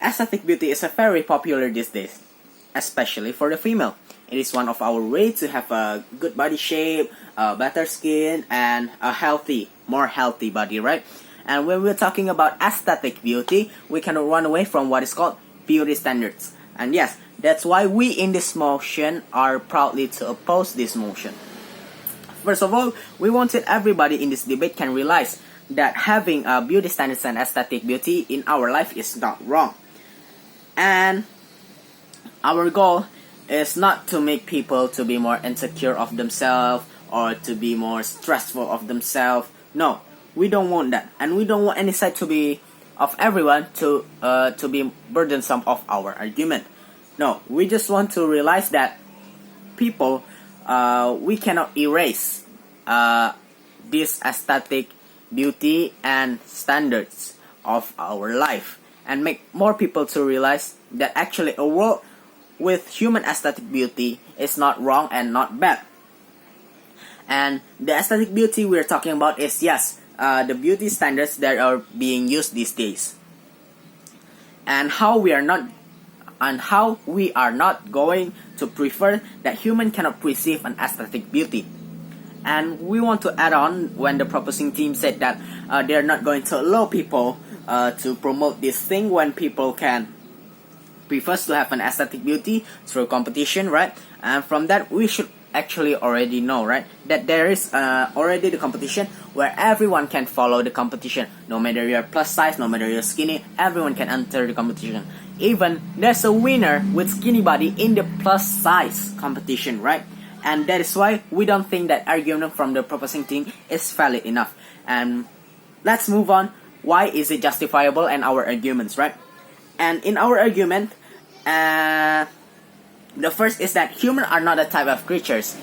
aesthetic beauty is a very popular these days, especially for the female. It is one of our ways to have a good body shape, better skin, and a healthy, more healthy body, right? And when we're talking about aesthetic beauty, we cannot run away from what is called beauty standards. And yes, that's why we in this motion are proudly to oppose this motion. First of all, we wanted everybody in this debate can realize that having a beauty standards and aesthetic beauty in our life is not wrong. And our goal is not to make people to be more insecure of themselves or to be more stressful of themselves. No, we don't want that, and we don't want any side to be of everyone to be burdensome of our argument. No, we just want to realize that people, we cannot erase this aesthetic beauty and standards of our life, and make more people to realize that actually a world with human aesthetic beauty is not wrong and not bad. And the aesthetic beauty we're talking about is, yes, the beauty standards that are being used these days, and how we are not going to prefer that human cannot perceive an aesthetic beauty. And we want to add on when the proposing team said that they're not going to allow people to promote this thing when people can prefers to have an aesthetic beauty through competition, right? And from that we should actually already know, right, that there is already the competition where everyone can follow the competition. No matter you're plus size, no matter you're skinny, everyone can enter the competition. Even there's a winner with skinny body in the plus size competition, right? And that is why we don't think that argument from the proposing team is valid enough. And let's move on. Why is it justifiable and our arguments, right? And in our argument, the first is that humans are not a type of creatures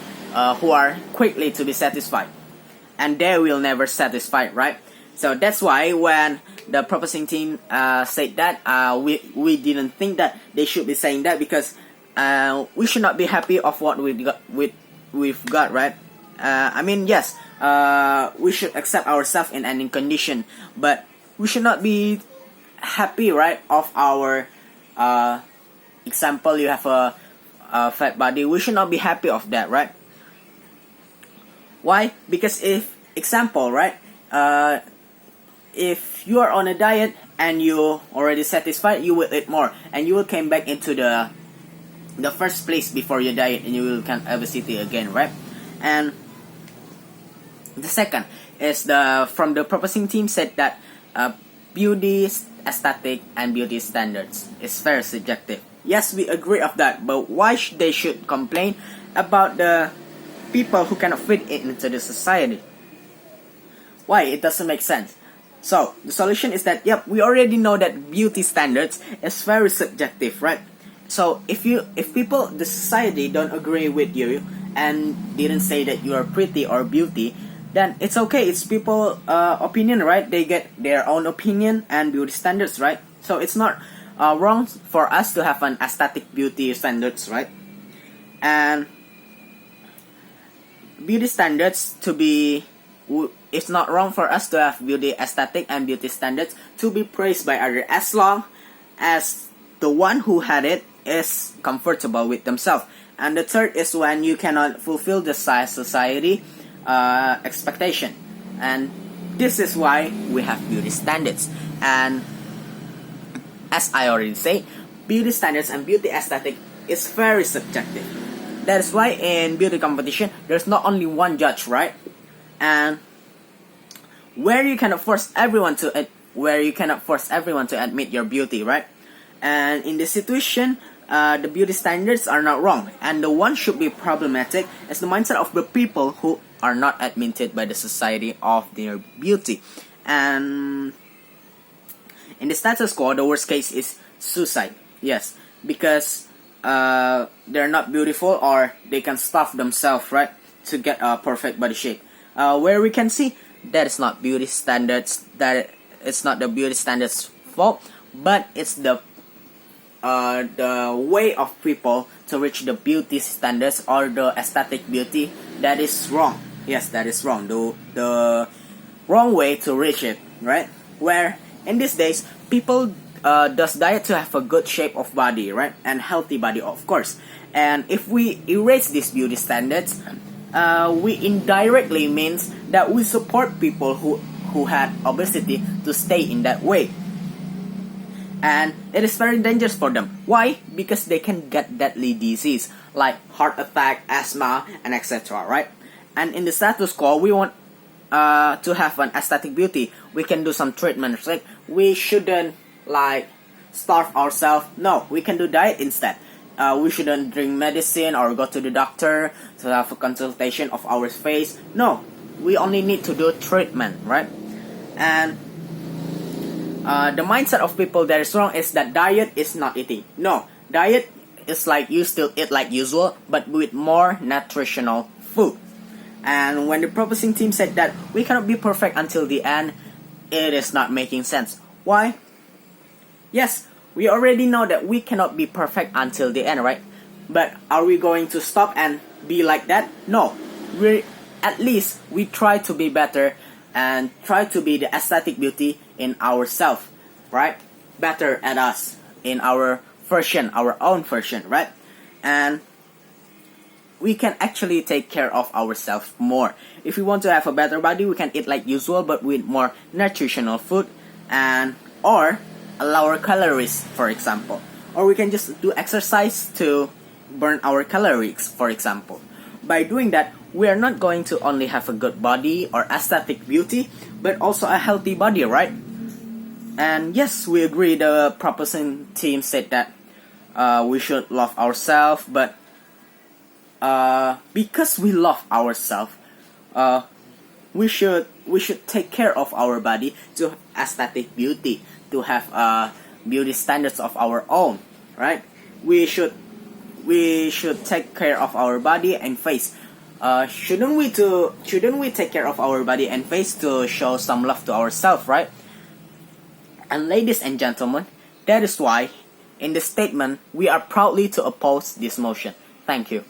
who are quickly to be satisfied, and they will never satisfy, right? So that's why when the proposing team said that, we didn't think that they should be saying that, because we should not be happy of what we've got, right? I mean, yes, we should accept ourselves in any condition, but we should not be happy, right, of our example. You have a fat body, we should not be happy of that, right? Why? Because if example, right, if you are on a diet and you already satisfied, you will eat more and you will come back into the first place before your diet, and you will can obesity again, right? And the second is from the proposing team said that beauty aesthetic and beauty standards is very subjective. Yes, we agree of that, but why they should complain about the people who cannot fit into the society? Why? It doesn't make sense. So the solution is that, yep, we already know that beauty standards is very subjective, right? So if people, the society don't agree with you and didn't say that you are pretty or beauty, then it's okay. It's people opinion, right? They get their own opinion and beauty standards, right? So it's not wrong for us to have an aesthetic beauty standards, right? And beauty standards to be, it's not wrong for us to have beauty aesthetic and beauty standards to be praised by others, as long as the one who had it is comfortable with themselves. And the third is when you cannot fulfill the society expectation, and this is why we have beauty standards. And as I already said, beauty standards and beauty aesthetic is very subjective. That is why in beauty competition there's not only one judge, right? And where you cannot force everyone to admit your beauty, right? And in this situation, the beauty standards are not wrong, and the one should be problematic is the mindset of the people who are not admitted by the society of their beauty. And in the status quo, the worst case is suicide. Yes, because they're not beautiful, or they can starve themselves, right, to get a perfect body shape. Where we can see that it's not beauty standards, that it's not the beauty standards fault, but it's the way of people to reach the beauty standards or the aesthetic beauty that is wrong. Yes, that is wrong. The wrong way to reach it, right? Where in these days people does diet to have a good shape of body, right? And healthy body, of course. And if we erase these beauty standards, we indirectly means that we support people who had obesity to stay in that way. And it is very dangerous for them. Why? Because they can get deadly disease like heart attack, asthma, and etc. Right? And in the status quo, we want to have an aesthetic beauty. We can do some treatments. Like we shouldn't like starve ourselves. No, we can do diet instead. We shouldn't drink medicine or go to the doctor to have a consultation of our face. No, we only need to do treatment, right? And the mindset of people that is wrong is that diet is not eating. No, diet is like you still eat like usual, but with more nutritional food. And when the proposing team said that we cannot be perfect until the end, it is not making sense. Why? Yes, we already know that we cannot be perfect until the end, right? But are we going to stop and be like that? No. At least we try to be better and try to be the aesthetic beauty in ourselves, right? Better at us in our version, our own version, right? And we can actually take care of ourselves more. If we want to have a better body, we can eat like usual but with more nutritional food and or lower calories, for example. Or we can just do exercise to burn our calories, for example. By doing that, we are not going to only have a good body or aesthetic beauty, but also a healthy body, right? And yes, we agree the proposing team said that we should love ourselves, but because we love ourselves, we should take care of our body to have aesthetic beauty, to have beauty standards of our own, right? We should take care of our body and face. Shouldn't we take care of our body and face to show some love to ourselves, right? And ladies and gentlemen, that is why in the statement we are proudly to oppose this motion. Thank you.